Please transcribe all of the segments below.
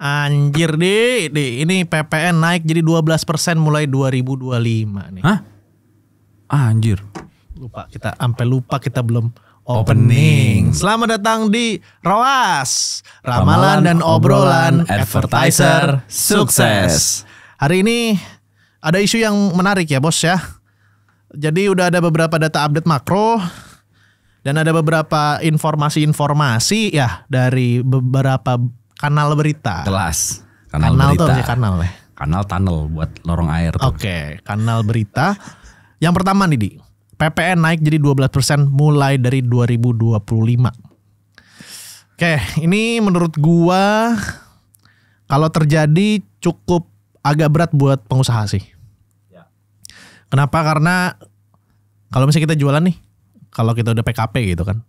Anjir di ini PPN naik jadi 12% mulai 2025 nih. Hah? Anjir. Lupa kita belum opening. Selamat datang di Roas, Ramalan dan Obrolan Advertiser Sukses. Hari ini ada isu yang menarik ya bos ya. Jadi udah ada beberapa data update makro dan ada beberapa informasi ya dari beberapa kanal berita. Kelas. Kanal berita. Tuh kanal ya. Kanal tunnel buat lorong air tuh. Oke, kanal berita. Yang pertama nih Di, PPN naik jadi 12% mulai dari 2025. Oke, ini menurut gua kalau terjadi cukup agak berat buat pengusaha sih. Ya. Kenapa? Karena kalau misalnya kita jualan nih, kalau kita udah PKP gitu kan,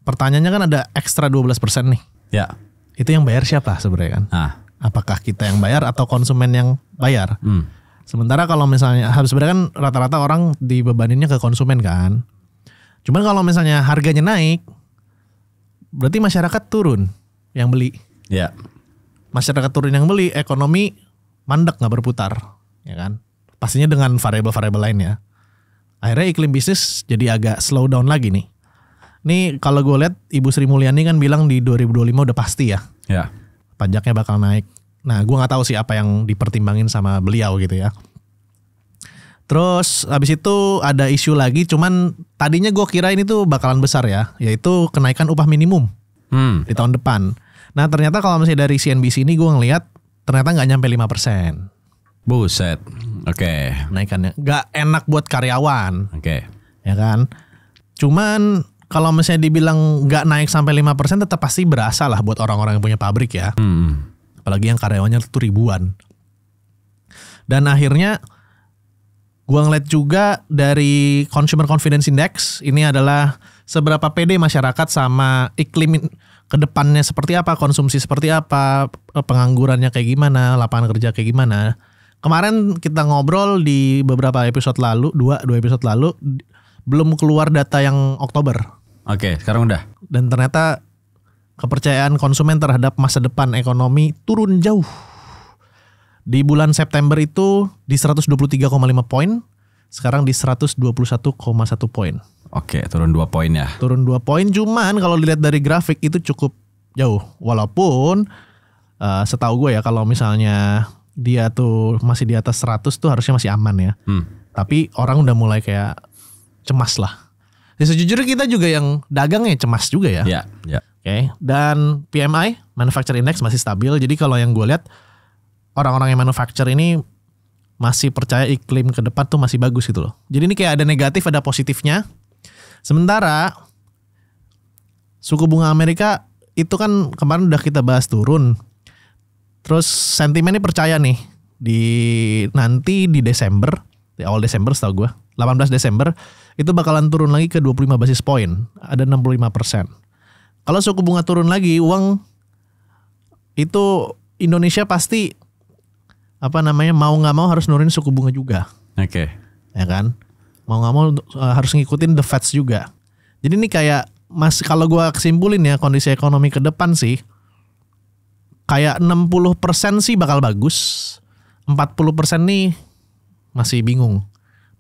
pertanyaannya kan ada ekstra 12% nih. Ya. Itu yang bayar siapa sebenarnya kan? Apakah kita yang bayar atau konsumen yang bayar? Sementara kalau misalnya sebenarnya kan rata-rata orang dibebaninnya ke konsumen kan. Cuman kalau misalnya harganya naik, berarti masyarakat turun yang beli. Ya. Masyarakat turun yang beli, ekonomi mandek nggak berputar, ya kan? Pastinya dengan variabel-variabel lainnya. Akhirnya iklim bisnis jadi agak slow down lagi nih. Nih kalau gue lihat Ibu Sri Mulyani kan bilang di 2025 udah pasti ya. Ya. Pajaknya bakal naik. Nah gue gak tahu sih apa yang dipertimbangin sama beliau gitu ya. Terus habis itu ada isu lagi, cuman tadinya gue kira ini tuh bakalan besar ya, yaitu kenaikan upah minimum di tahun depan. Nah ternyata kalau misalnya dari CNBC ini gue ngelihat ternyata gak nyampe 5%. Buset. Oke. Naikannya gak enak buat karyawan. Oke. Ya kan. Cuman kalau misalnya dibilang nggak naik sampai 5%, tetap pasti berasa lah buat orang-orang yang punya pabrik ya. Apalagi yang karyawannya tuh ribuan. Dan akhirnya gua ngeliat juga dari Consumer Confidence Index, ini adalah seberapa pede masyarakat sama iklim kedepannya seperti apa, konsumsi seperti apa, penganggurannya kayak gimana, lapangan kerja kayak gimana. Kemarin kita ngobrol di beberapa episode lalu, dua episode lalu, belum keluar data yang Oktober. Oke, sekarang udah. Dan ternyata kepercayaan konsumen terhadap masa depan ekonomi turun jauh. Di bulan September itu di 123,5 poin, sekarang di 121,1 poin. Oke, turun 2 poin ya. Turun 2 poin, cuman kalau dilihat dari grafik itu cukup jauh. Walaupun setahu gue ya kalau misalnya dia tuh masih di atas 100 tuh harusnya masih aman ya. Tapi orang udah mulai kayak cemas lah. Ya sejujurnya kita juga yang dagangnya cemas juga ya. Iya. Oke. Dan PMI, Manufacturing Index masih stabil. Jadi kalau yang gue lihat orang-orang yang manufacture ini masih percaya iklim ke depan tuh masih bagus gitu loh. Jadi ini kayak ada negatif, ada positifnya. Sementara suku bunga Amerika itu kan kemarin udah kita bahas turun. Terus sentimennya percaya nih nanti di Desember, di awal Desember setahu gue, 18 Desember itu bakalan turun lagi ke 25 basis poin, ada 65%. Kalau suku bunga turun lagi, uang itu Indonesia pasti mau nggak mau harus nurunin suku bunga juga. Oke. Ya kan? Mau nggak mau harus ngikutin the Feds juga. Jadi ini kayak kalau gue kesimpulin ya kondisi ekonomi ke depan sih kayak 60% sih bakal bagus, 40% nih masih bingung.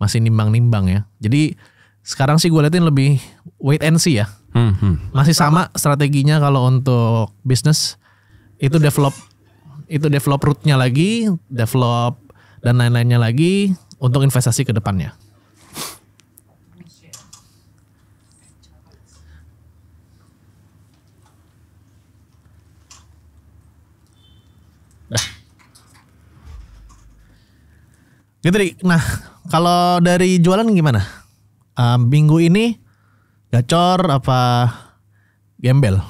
Masih nimbang-nimbang ya. Jadi sekarang sih gue liatin lebih wait and see ya. Masih sama strateginya kalau untuk bisnis itu develop route-nya lagi, develop dan lain-lainnya lagi untuk investasi ke depannya. Gitu Dik. Nah, kalau dari jualan gimana? Minggu ini gacor apa gembel?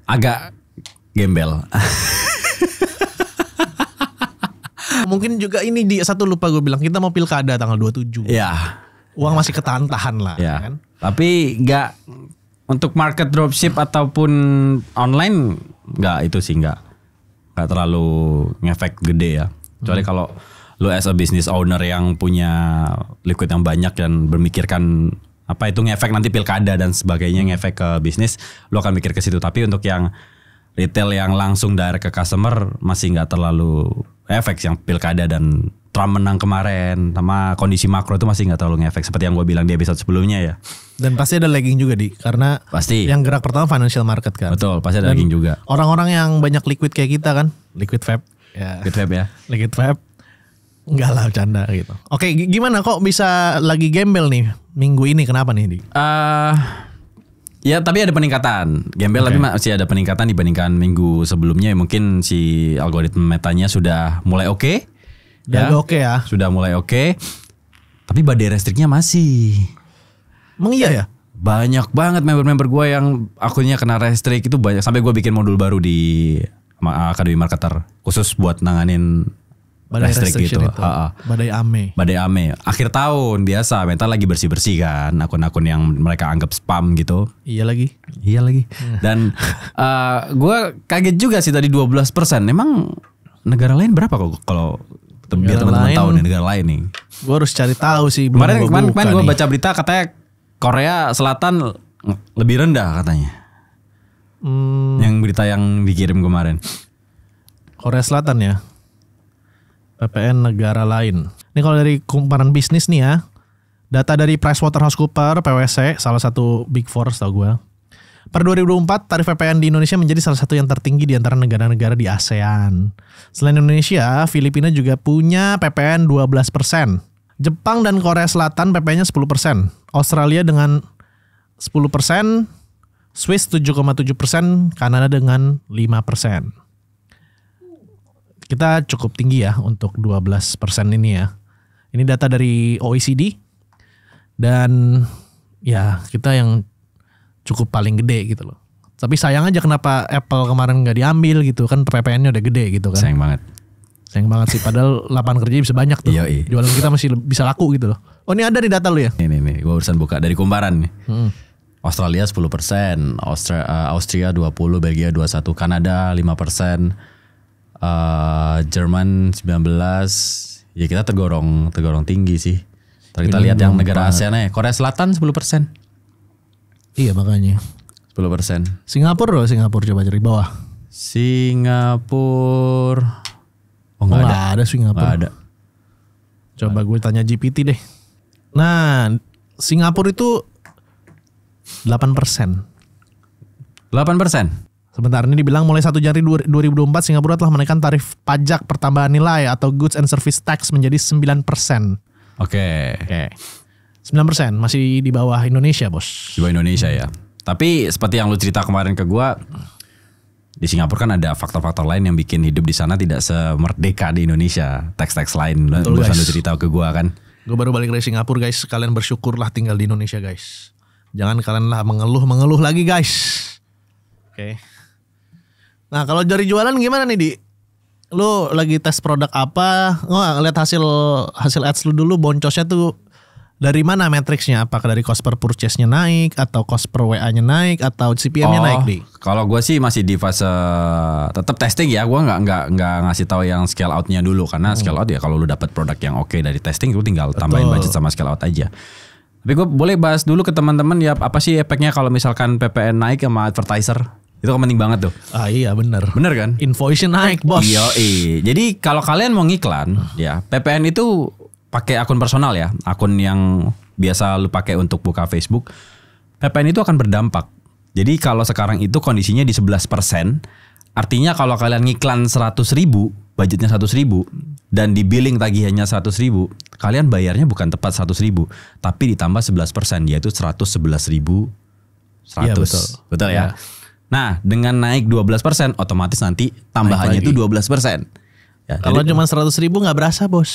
Agak gembel. Mungkin juga ini di satu lupa gue bilang kita mau pilkada tanggal 27. Ya. Uang masih ketahan-tahan lah ya. Kan? Tapi enggak untuk market dropship ataupun online enggak terlalu ngefek gede ya. Kecuali kalau lu as a business owner yang punya liquid yang banyak dan bermikirkan apa itu ngefek nanti pilkada dan sebagainya, ngefek ke bisnis, lu akan mikir ke situ. Tapi untuk yang retail yang langsung direct ke customer masih nggak terlalu efek. Yang pilkada dan Trump menang kemarin sama kondisi makro itu masih nggak terlalu ngefek seperti yang gue bilang di episode sebelumnya ya. Dan pasti ada lagging juga karena Pasti. yang gerak pertama financial market kan. Betul, pasti ada Dan lagging juga. Orang-orang yang banyak liquid kayak kita kan, liquid vape. Ya. Good vape ya. Liquid vape. Enggak lah, bercanda gitu. Oke, gimana kok bisa lagi gembel nih minggu ini? Kenapa nih, Di? Ya tapi ada peningkatan. Gembel tapi masih ada peningkatan dibandingkan minggu sebelumnya. Mungkin si algoritma metanya sudah mulai oke. Ya, oke ya. Sudah mulai oke. Tapi badai restriknya masih. Emang iya ya? Banyak banget member-member gue yang akunnya kena restrik itu banyak. Sampai gue bikin modul baru di Akademi Marketer khusus buat nanganin Badai restrik gitu. itu. Badai ame. Badai ame. Akhir tahun biasa mental lagi bersih-bersih kan. Akun-akun yang mereka anggap spam gitu. Iya lagi. Dan gue kaget juga sih tadi 12%. Emang negara lain berapa kok kalau biar teman-teman tahu nih negara lain nih. Gue harus cari tahu sih. Kemarin gue baca berita katanya Korea Selatan lebih rendah katanya. Yang berita yang dikirim kemarin. Korea Selatan ya. PPN negara lain. Ini kalau dari kumparan bisnis nih ya. Data dari PricewaterhouseCoopers, PwC, salah satu Big Four setahu gue. Per 2024, tarif PPN di Indonesia menjadi salah satu yang tertinggi di antara negara-negara di ASEAN. Selain Indonesia, Filipina juga punya PPN 12%. Jepang dan Korea Selatan PPN-nya 10%. Australia dengan 10%. Swiss 7,7%. Kanada dengan 5%. Kita cukup tinggi ya untuk 12% ini ya. Ini data dari OECD. Dan ya kita yang cukup paling gede gitu loh. Tapi sayang aja kenapa Apple kemarin gak diambil gitu kan, PPN-nya udah gede gitu kan. Sayang banget sih, padahal lapangan kerja bisa banyak tuh. Iya. Jualan kita masih bisa laku gitu loh. Oh ini ada nih data lu ya? Ini gue urusan buka dari kumparan nih. Australia 10%, Austria 20%, Belgia 21%, Kanada 5%. Jerman 19. Ya kita tergolong tinggi sih. Kita lihat yang negara ASEAN ya. Korea Selatan 10%. Iya makanya 10%. Singapura coba cari bawah. Singapura Nggak ada Singapura. Nggak ada. Coba gue tanya GPT deh. Nah Singapura itu 8%. 8%. Sebentar, ini dibilang mulai 1 Januari 2024 Singapura telah menaikkan tarif pajak pertambahan nilai atau goods and service tax menjadi 9%. Oke. 9% masih di bawah Indonesia, Bos. Di bawah Indonesia ya. Tapi seperti yang lu cerita kemarin ke gua, di Singapura kan ada faktor-faktor lain yang bikin hidup di sana tidak semerdeka di Indonesia. Tax-tax lain. Lu cerita ke gua kan. Gue baru balik dari Singapura, guys. Kalian bersyukurlah tinggal di Indonesia, guys. Jangan kalian lah mengeluh lagi, guys. Oke. Nah kalau dari jualan gimana nih Di? Lu lagi tes produk apa? Ngeliat hasil ads lu dulu, boncosnya tuh dari mana matriksnya? Apakah dari cost per purchase-nya naik, atau cost per WA-nya naik, atau CPM-nya naik Di? Kalau gue sih masih di fase tetap testing ya. Gue nggak ngasih tahu yang scale out-nya dulu karena scale out ya kalau lu dapat produk yang oke dari testing, lu tinggal tambahin budget sama scale out aja. Tapi gue boleh bahas dulu ke teman-teman ya apa sih efeknya kalau misalkan PPN naik sama advertiser? Itu kan penting banget tuh. Iya bener. Bener kan? Invoice-nya naik, Bos. Iya. Jadi kalau kalian mau ngiklan ya PPN itu pakai akun personal ya. Akun yang biasa lu pakai untuk buka Facebook. PPN itu akan berdampak. Jadi kalau sekarang itu kondisinya di 11%. Artinya kalau kalian ngiklan 100.000, budgetnya 100.000 dan di billing tagihannya 100.000, kalian bayarnya bukan tepat 100.000, tapi ditambah 11%, yaitu 111.100. Iya, betul ya. Nah, dengan naik 12%, otomatis nanti tambahannya itu 12%. Ya, kalau cuma 100.000 nggak berasa, Bos.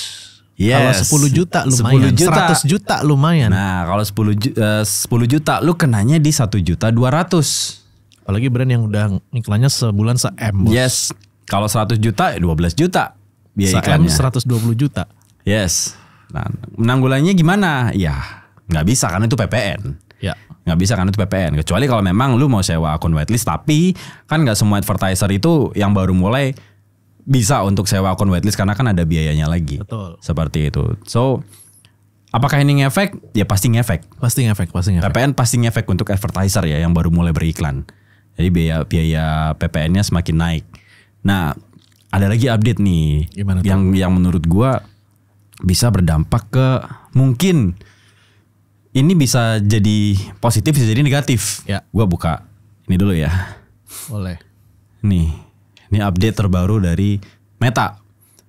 Yes. Kalau 10 juta lumayan, 10 juta. 100 juta lumayan. Nah, kalau 10 juta lu kenanya di 1.200.000. Apalagi brand yang udah iklannya sebulan se-M, Bos. Yes. Kalau 100 juta 12 juta biaya iklannya. 120 juta. Yes. Nah, menanggulannya gimana? Ya, nggak bisa karena itu PPN. Ya. Nggak bisa karena itu PPN. Kecuali kalau memang lu mau sewa akun whitelist, tapi kan nggak semua advertiser itu yang baru mulai bisa untuk sewa akun whitelist karena kan ada biayanya lagi. Betul. Seperti itu. So, apakah ini ngefek? Ya pasti ngefek. Pasti ngefek. PPN pasti ngefek untuk advertiser ya yang baru mulai beriklan. Jadi biaya PPN-nya semakin naik. Nah, ada lagi update nih. Gimana tuh? Yang menurut gua bisa berdampak ke, mungkin ini bisa jadi positif, bisa jadi negatif. Ya. Gua buka ini dulu ya. Boleh. Nih, ini update terbaru dari Meta.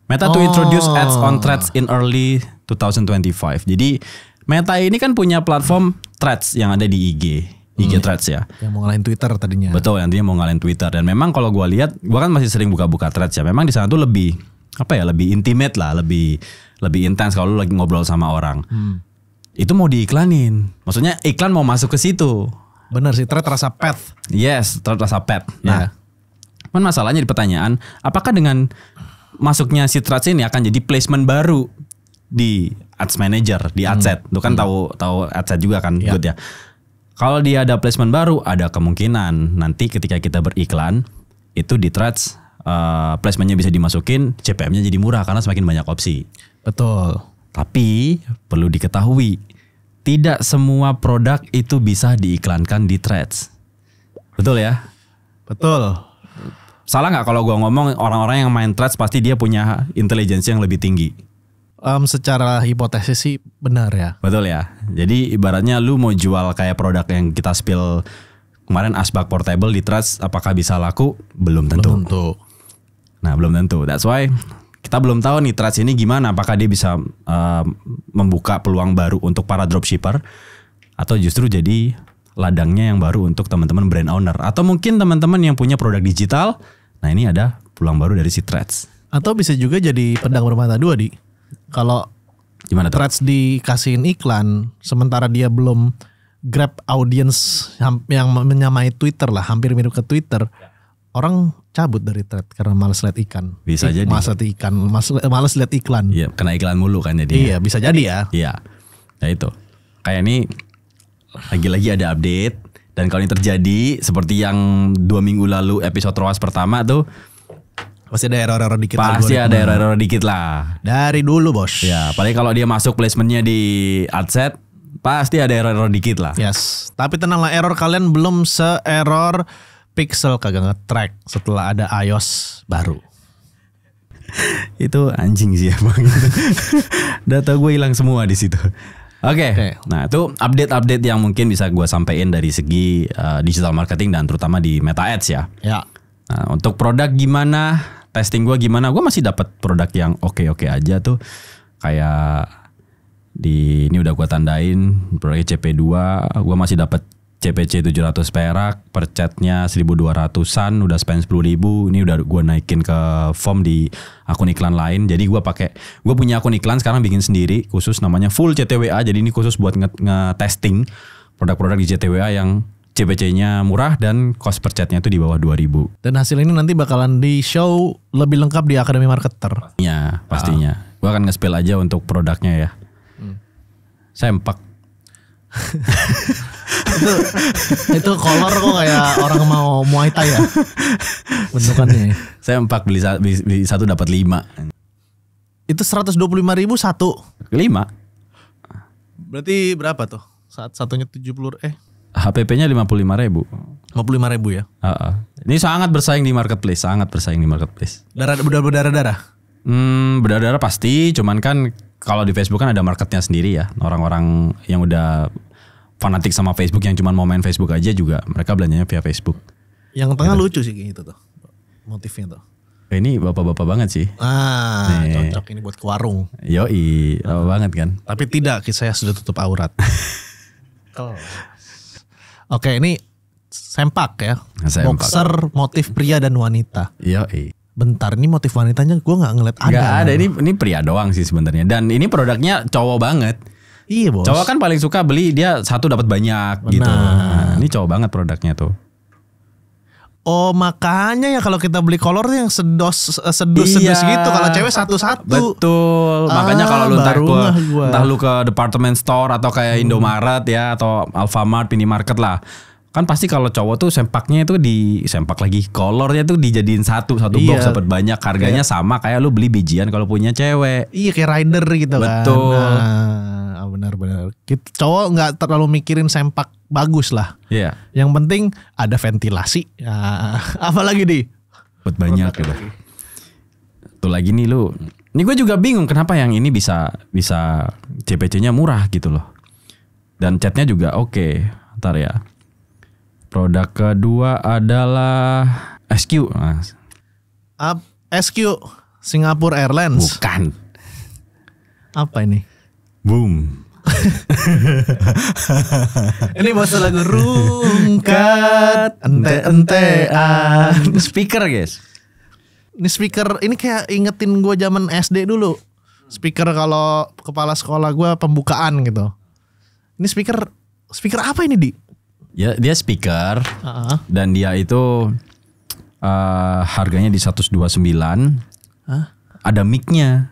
Meta to introduce ads on Threads in early 2025. Jadi Meta ini kan punya platform Threads yang ada di IG Threads ya. Yang mau ngalahin Twitter tadinya. Betul, yang dia mau ngalahin Twitter. Dan memang kalau gue lihat, gue kan masih sering buka-buka Threads ya. Memang di sana tuh lebih lebih intimate lah, lebih intens kalau lu lagi ngobrol sama orang. Itu mau diiklanin. Maksudnya iklan mau masuk ke situ. Bener sih, Threads rasa pet. Yes, Threads rasa pet. Nah, Ya. masalahnya di pertanyaan, apakah dengan masuknya si Threads ini akan jadi placement baru di Ads Manager, di Adset. Lu kan tahu Adset juga kan, Ya. good ya. Kalau dia ada placement baru, ada kemungkinan nanti ketika kita beriklan itu di Threads placementnya bisa dimasukin, CPM-nya jadi murah karena semakin banyak opsi. Betul. Tapi perlu diketahui, tidak semua produk itu bisa diiklankan di Threads. Betul ya? Betul. Salah nggak kalau gua ngomong orang-orang yang main Threads pasti dia punya intelijensi yang lebih tinggi? Secara hipotesis sih benar ya. Betul ya. Jadi ibaratnya lu mau jual kayak produk yang kita spill kemarin, Asbak Portable di Threads, apakah bisa laku? Belum tentu. Belum tentu. Nah, belum tentu. That's why kita belum tahu nih Threads ini gimana. Apakah dia bisa membuka peluang baru untuk para dropshipper, atau justru jadi ladangnya yang baru untuk teman-teman brand owner, atau mungkin teman-teman yang punya produk digital. Nah, ini ada peluang baru dari si Threads. Atau bisa juga jadi pedang bermata dua, Di. Kalau Gimana tuh? Threads dikasihin iklan, sementara dia belum grab audience yang menyamai Twitter lah, hampir mirip ke Twitter, orang cabut dari Threads karena malas lihat ikan. Bisa jadi. Malas lihat iklan. Iya, kena iklan mulu kan jadi. Iya, bisa jadi ya. Iya. Nah itu. Kayak ini lagi-lagi ada update, dan kalau ini terjadi seperti yang 2 minggu lalu episode ROAS pertama tuh, Pasti ada error-error dikit. pasti algoritma. ada error dikit lah. Dari dulu, Bos. Ya, paling kalau dia masuk placementnya di Adset, pasti ada error dikit lah. Yes. Tapi tenanglah, error kalian belum se-error Pixel kagak nge-track setelah ada iOS baru. Itu anjing sih emang. Data gue hilang semua di situ. Oke. Nah itu update-update yang mungkin bisa gue sampaikan dari segi digital marketing dan terutama di Meta Ads ya. Ya. Nah, untuk produk gimana, testing gue gimana, gue masih dapat produk yang oke-oke aja tuh. Kayak ini udah gue tandain produknya CP2, gue masih dapat CPC 700 perak, per chatnya 1200-an, udah spend 10.000. Ini udah gue naikin ke form di akun iklan lain. Jadi gue punya akun iklan sekarang bikin sendiri khusus namanya Full CTWA. Jadi ini khusus buat nge-testing produk-produk di CTWA yang CPC-nya murah dan cost per chatnya itu di bawah 2.000. Dan hasil ini nanti bakalan di show lebih lengkap di Akademi Marketer. Ya pastinya. Gue akan nge-spill aja untuk produknya ya. Sempak. itu kolor kok kayak orang mau Muay Thai ya bentukannya. Sempak beli satu dapat 5. Itu 125.000 satu. 5. Berarti berapa tuh? Saat satunya 70 HPP-nya 55.000. 55.000 ya. Ini sangat bersaing di marketplace, Berdarah-darah. Berdarah pasti, cuman kan kalau di Facebook kan ada marketnya sendiri ya. Orang-orang yang udah fanatik sama Facebook, yang cuma mau main Facebook aja juga mereka belanjanya via Facebook. Yang tengah lucu sih kayak gitu tuh. Motifnya tuh. Ini bapak-bapak banget sih. Nih. Cocok ini buat ke warung. Yoi, bapak banget kan. Tapi tidak, saya sudah tutup aurat. Oke, ini sempak ya. Sempak. Boxer motif pria dan wanita. Yoi. Bentar, ini motif wanitanya gue nggak ngeliat ada. Nggak ada, ini pria doang sih sebenarnya. Dan ini produknya cowok banget. Iya, Bos. Cowok kan paling suka beli dia satu dapat banyak. Benar. Gitu. Nah, ini cowok banget produknya tuh. Oh, makanya ya kalau kita beli kolor tuh yang sedus Iya. gitu. Kalau cewek satu-satu. Betul. Makanya kalau lu entah lu ke department store atau kayak Indomaret ya, atau Alfamart, Minimarket lah. Kan pasti kalau cowok tuh sempaknya itu disempak lagi, kolornya tuh dijadiin satu box dapat banyak, harganya sama kayak lu beli bijian kalau punya cewek. Iya, kayak rider gitu kan. Betul. Nah, benar. Cowok nggak terlalu mikirin sempak bagus lah. Iya. Yang penting ada ventilasi. Ya, apalagi di? Buat banyak gitu. Tuh lagi nih lu. Ini gue juga bingung kenapa yang ini bisa CPC-nya murah gitu loh. Dan chatnya juga oke. Ntar ya. Produk kedua adalah SQ. Nah. SQ Singapore Airlines. Bukan. Apa ini? Boom. Ini bahasa lagu rungkat ente-entean. Speaker guys. Ini speaker ini kayak ingetin gue zaman SD dulu. Speaker kalau kepala sekolah gue pembukaan gitu. Ini speaker apa ini di? Ya dia speaker dan dia itu harganya di 129. Ada mic-nya.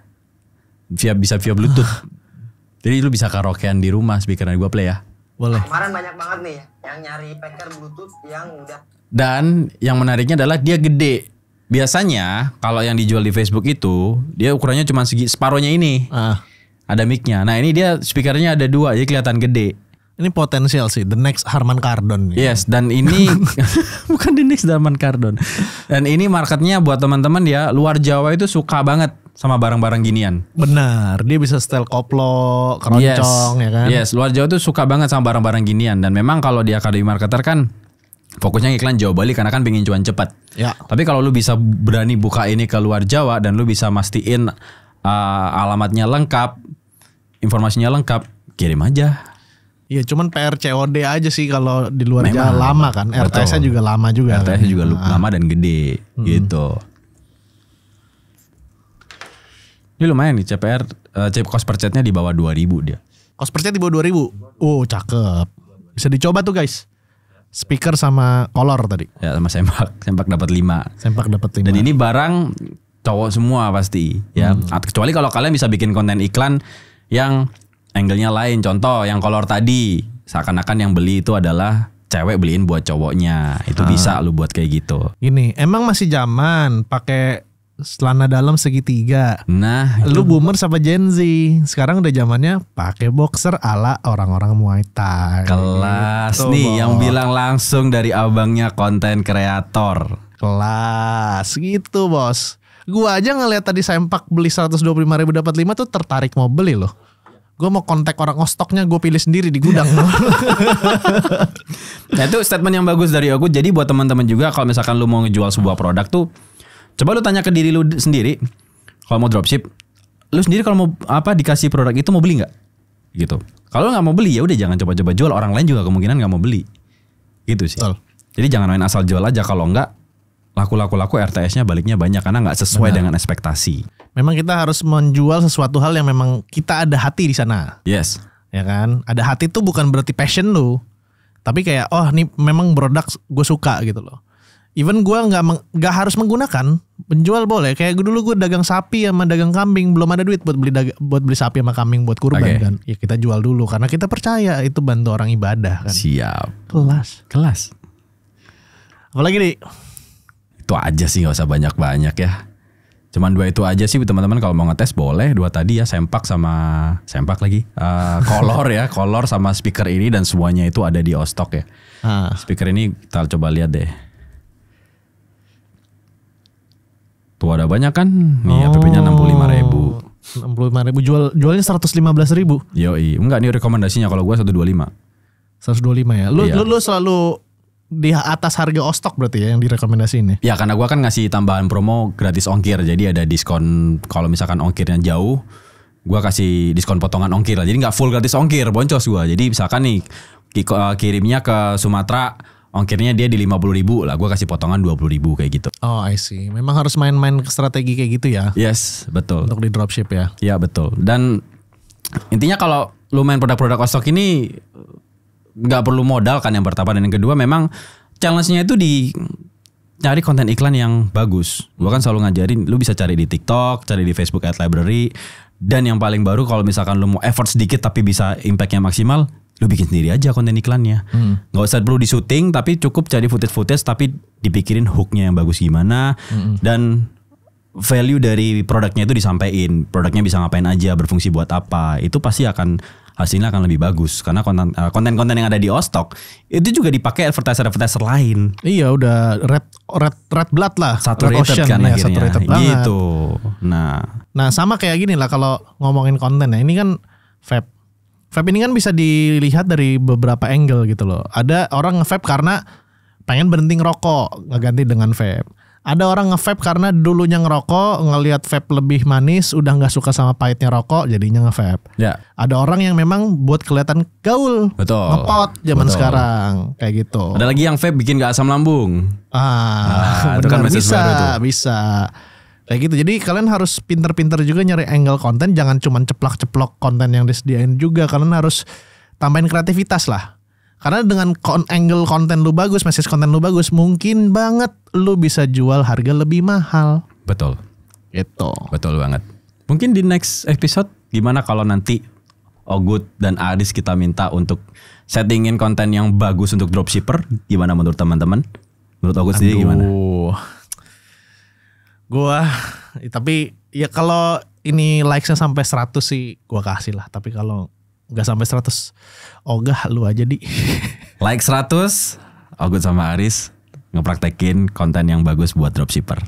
Bisa via Bluetooth. Jadi lu bisa karaokean di rumah speakernya gue play ya. Boleh. Kemarin banyak banget nih yang nyari speaker Bluetooth yang udah. Dan yang menariknya adalah dia gede. Biasanya kalau yang dijual di Facebook itu dia ukurannya cuma separohnya ini. Ada mic-nya. Nah ini dia speakernya ada 2 jadi kelihatan gede. Ini potensial sih, the next Harman Kardon. Yes, dan ini bukan the next Harman Kardon. Dan ini marketnya buat teman-teman ya luar Jawa itu suka banget sama barang-barang ginian. Benar, dia bisa setel koplo, keroncong ya kan. Yes, luar Jawa tuh suka banget sama barang-barang ginian. Dan memang kalau di Akademi Marketer kan fokusnya iklan Jawa Bali karena kan pengen cuan cepat. Ya. Tapi kalau lu bisa berani buka ini ke luar Jawa dan lu bisa mastiin alamatnya lengkap, informasinya lengkap, kirim aja. Iya, cuman PR COD aja sih kalau di luar Memang, Jawa lama kan. RTS-nya juga lama juga. RTS-nya juga lama dan gede gitu. Ini lumayan nih CPR, cost per chatnya di bawah 2.000 dia. Cost per chat di bawah 2.000. Oh, cakep. Bisa dicoba tuh guys. Speaker sama kolor tadi. Ya sama sempak dapat 5. Sempak dapat 5. Dan ini barang cowok semua pasti ya. Kecuali kalau kalian bisa bikin konten iklan yang angle-nya lain. Contoh yang kolor tadi, seakan-akan yang beli itu adalah cewek beliin buat cowoknya. Itu bisa lu buat kayak gitu. Ini emang masih zaman pakai celana dalam segitiga. Nah, Lu boomer sama Gen Z. Sekarang udah zamannya pakai boxer ala orang-orang Muay Thai. kelas Gitu, nih Bos. yang bilang langsung dari abangnya konten kreator. Kelas gitu bos. Gua aja ngeliat tadi sempak beli 125.000 dapat 5 tuh tertarik mau beli loh. Gue mau kontak orang stoknya, gue pilih sendiri di gudang. Nah itu statement yang bagus dari aku. Jadi buat teman-teman juga kalau misalkan lu mau ngejual sebuah produk tuh, coba lu tanya ke diri lu sendiri. Kalau mau dropship, lu sendiri kalau mau dikasih produk itu mau beli nggak? Gitu. Kalau nggak mau beli ya udah jangan coba-coba jual. Orang lain juga kemungkinan nggak mau beli. Gitu sih. Betul. Jadi jangan main asal jual aja. Kalau nggak laku RTS-nya baliknya banyak karena nggak sesuai dengan ekspektasi. Memang kita harus menjual sesuatu hal yang memang kita ada hati di sana. Yes. Ya kan? Ada hati tuh bukan berarti passion lu. Tapi kayak oh ini memang produk gue suka gitu loh. Even gue nggak harus menggunakan, penjual boleh. Kayak dulu gue dagang sapi sama dagang kambing, belum ada duit buat beli sapi sama kambing buat kurban kan. Ya kita jual dulu karena kita percaya itu bantu orang ibadah kan. Siap. Kelas. Apalagi nih? Itu aja sih, nggak usah banyak-banyak ya. Cuman 2 itu aja sih teman-teman, kalau mau ngetes boleh 2 tadi ya, sempak lagi, kolor sama speaker ini, dan semuanya itu ada di Ostok ya. Speaker ini kita coba lihat deh. Tuh ada banyak kan, nih APP-nya 65.000. 65.000 jualnya 115.000. Yoi, enggak nih rekomendasinya, kalau gua 125. 125 ya. Lu Iya. lu selalu di atas harga Ostok berarti ya yang direkomendasiin ya? Ya karena gua kan ngasih tambahan promo gratis ongkir, jadi ada diskon kalau misalkan ongkirnya jauh, gua kasih diskon potongan ongkir lah. Jadi nggak full gratis ongkir, boncos gua. Jadi misalkan nih kirimnya ke Sumatera, ongkirnya dia di 50.000 lah, gua kasih potongan 20.000 kayak gitu. Oh I see. Memang harus main-main strategi kayak gitu ya Yes, betul. untuk di dropship ya. Iya betul. Dan intinya kalau lu main produk-produk Ostok ini nggak perlu modal kan, yang pertama, dan yang kedua memang challenge-nya itu di cari konten iklan yang bagus. Gua kan selalu ngajarin lu bisa cari di TikTok, cari di Facebook Ad Library, dan yang paling baru kalau misalkan lu mau effort sedikit tapi bisa impact-nya maksimal, lu bikin sendiri aja konten iklannya. Nggak usah perlu di syuting, tapi cukup cari footage tapi dipikirin hook-nya yang bagus gimana, dan value dari produknya itu disampaikan. Produknya bisa ngapain aja, berfungsi buat apa, itu pasti akan hasilnya akan lebih bagus karena konten-konten yang ada di Ostok itu juga dipakai advertiser lain. Iya udah red blood lah, Saturated red ocean, kan ya, akhirnya saturated banget. gitu. Nah sama kayak gini lah kalau ngomongin konten ya, ini kan vape ini kan bisa dilihat dari beberapa angle gitu loh. Ada orang nge-vape karena pengen berhenti ngerokok, ngeganti dengan vape. Ada orang nge-vape karena dulunya ngerokok, ngelihat vape lebih manis, udah nggak suka sama pahitnya rokok, jadinya nge-vape. Ya. Ada orang yang memang buat kelihatan gaul, Betul. ngepot zaman Betul. sekarang, kayak gitu. Ada lagi yang vape bikin gak asam lambung. Itu kan Benar, message baru tuh. bisa. Kayak gitu. Jadi kalian harus pinter-pinter juga nyari angle konten, jangan cuma ceplok-ceplok konten yang disediain juga. Kalian harus tambahin kreativitas lah. Karena dengan angle konten lu bagus, message konten lu bagus, mungkin banget lu bisa jual harga lebih mahal. Betul. Gitu. Betul banget. Mungkin di next episode gimana kalau nanti Ogut dan Aris kita minta untuk settingin konten yang bagus untuk dropshipper. Gimana menurut teman-teman? Menurut Ogut sendiri gimana? Tapi ya kalau ini likes-nya sampai 100 sih gua kasih lah. Tapi kalau nggak sampai 100, ogah lu aja di. Like 100, Ogut sama Aris ngepraktekin konten yang bagus buat dropshipper.